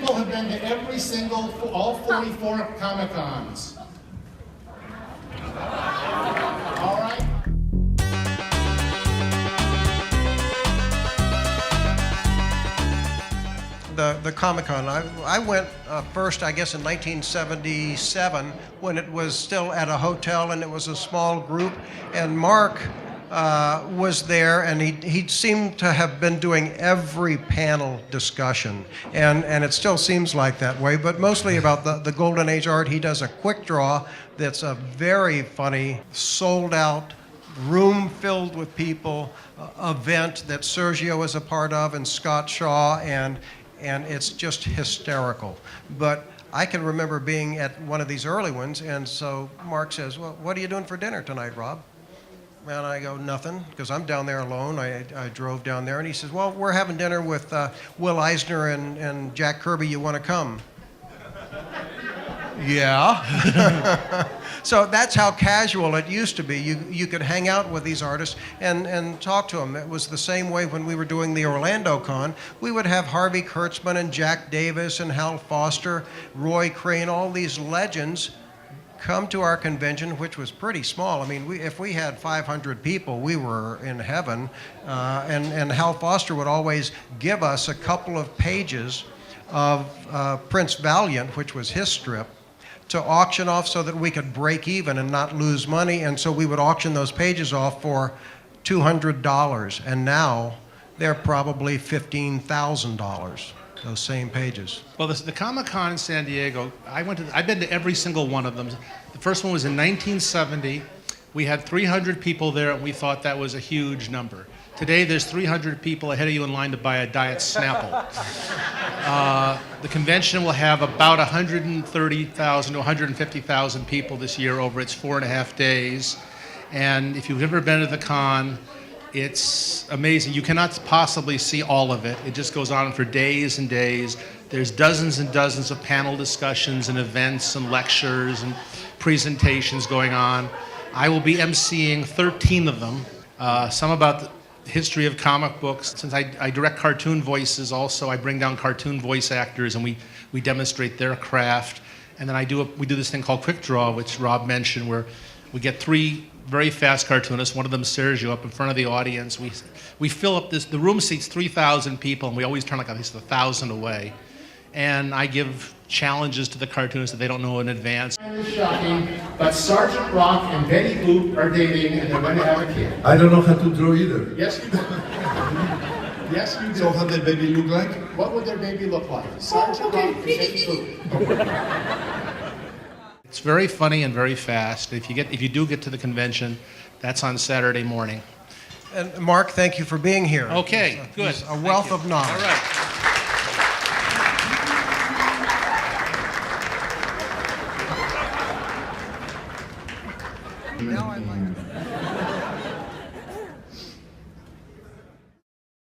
people have been to all 44 Comic-Cons? All right. The Comic-Con. I went first, I guess, in 1977 when it was still at a hotel and it was a small group. And Mark was there, and he seemed to have been doing every panel discussion. And it still seems like that way, but mostly about the Golden Age art. He does a quick draw that's a very funny, sold-out, room filled with people event that Sergio is a part of, and Scott Shaw, and it's just hysterical. But I can remember being at one of these early ones, and so Mark says, well, what are you doing for dinner tonight, Rob? And I go, nothing, because I'm down there alone. I drove down there, and he says, well, we're having dinner with Will Eisner and Jack Kirby. You want to come? Yeah. So that's how casual it used to be. You could hang out with these artists and talk to them. It was the same way when we were doing the Orlando Con. We would have Harvey Kurtzman and Jack Davis and Hal Foster, Roy Crane, all these legends come to our convention, which was pretty small. I mean, if we had 500 people, we were in heaven. And Hal Foster would always give us a couple of pages of Prince Valiant, which was his strip, to auction off so that we could break even and not lose money. And so we would auction those pages off for $200. And now they're probably $15,000, those same pages. Well, the Comic-Con in San Diego, I've been to every single one of them. The first one was in 1970. We had 300 people there, and we thought that was a huge number. Today, there's 300 people ahead of you in line to buy a Diet Snapple. The convention will have about 130,000 to 150,000 people this year over its 4.5 days. And if you've ever been to the con, it's amazing. You cannot possibly see all of it. It just goes on for days and days. There's dozens and dozens of panel discussions and events and lectures and presentations going on. I will be emceeing 13 of them, some about the history of comic books. Since I direct cartoon voices also, I bring down cartoon voice actors and we demonstrate their craft. And then we do this thing called Quick Draw, which Rob mentioned, where we get 3 very fast cartoonists, one of them Sergio, up in front of the audience. We fill up the room seats 3,000 people, and we always turn like at least 1,000 away. And I give challenges to the cartoonists that they don't know in advance. It's shocking, but Sergeant Rock and Betty Boop are dating, and they're going to have a kid. I don't know how to draw either. Yes, you do. Yes, you do. So how their baby look like? What would their baby look like? Sergeant Rock and Betty Boop. It's very funny and very fast. If you do get to the convention, that's on Saturday morning. And Mark, thank you for being here. Okay, good. He's a wealth of knowledge. All right. Now I like